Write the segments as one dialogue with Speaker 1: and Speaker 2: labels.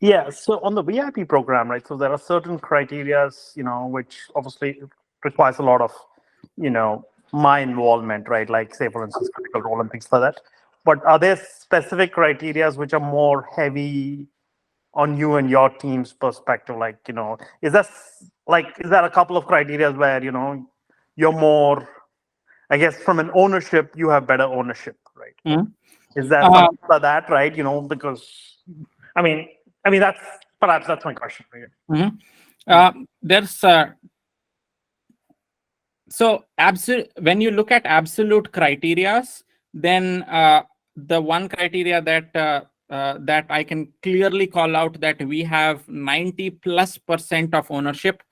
Speaker 1: Yeah, so on the VIP program, right? So there are certain criterias, which obviously requires a lot of, my involvement, right? Like, say, for instance, critical role and things like that. But are there specific criterias which are more heavy on you and your team's perspective? Like, is that a couple of criterias where, you're more, I guess, from an ownership, you have better ownership, right?
Speaker 2: Mhm.
Speaker 1: Is there
Speaker 2: Uh,
Speaker 1: something like that, right? Because I mean, that's perhaps that's my question. Right?
Speaker 2: mhm.
Speaker 1: Mm.
Speaker 2: There's so absolute when you look at absolute criterias, then the one criteria that I can clearly call out, that we have 90+% of ownership,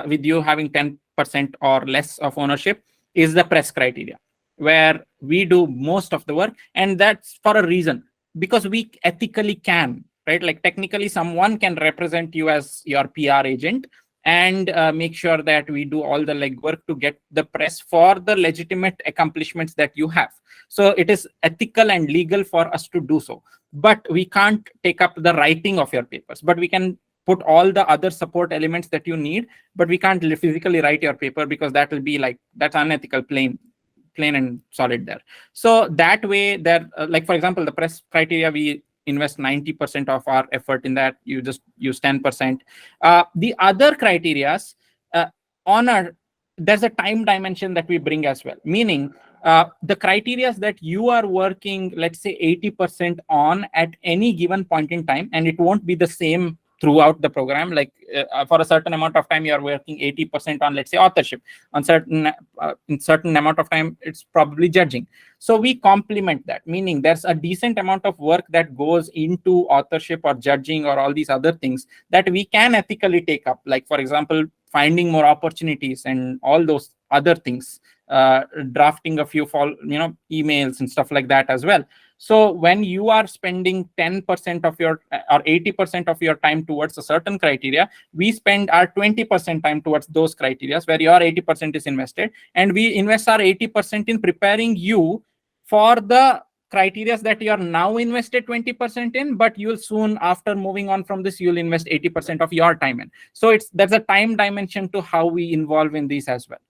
Speaker 2: with you having 10% or less of ownership, is the press criteria, where we do most of the work. And that's for a reason, because we ethically can, right? Like, technically someone can represent you as your PR agent and make sure that we do all the legwork to get the press for the legitimate accomplishments that you have. So it is ethical and legal for us to do so. But we can't take up the writing of your papers. But we can put all the other support elements that you need, but we can't physically write your paper, because that will be like, that's unethical, plain and solid there. So that way, there, like, for example, the press criteria, we invest 90% of our effort in that. You just use 10%. The other criterias, on our, there's a time dimension that we bring as well, meaning the criterias that you are working, let's say 80% on at any given point in time, and it won't be the same throughout the program. Like, for a certain amount of time, you are working 80% on, let's say, authorship. On in certain amount of time, it's probably judging. So we complement that, meaning there's a decent amount of work that goes into authorship or judging or all these other things that we can ethically take up. Like, for example, finding more opportunities and all those other things, drafting a few emails and stuff like that as well. So when you are spending 10% of your or 80% of your time towards a certain criteria, we spend our 20% time towards those criteria where your 80% is invested, and we invest our 80% in preparing you for the criteria that you are now invested 20% in, but you'll soon, after moving on from this, you'll invest 80% of your time in. So there's a time dimension to how we involve in these as well.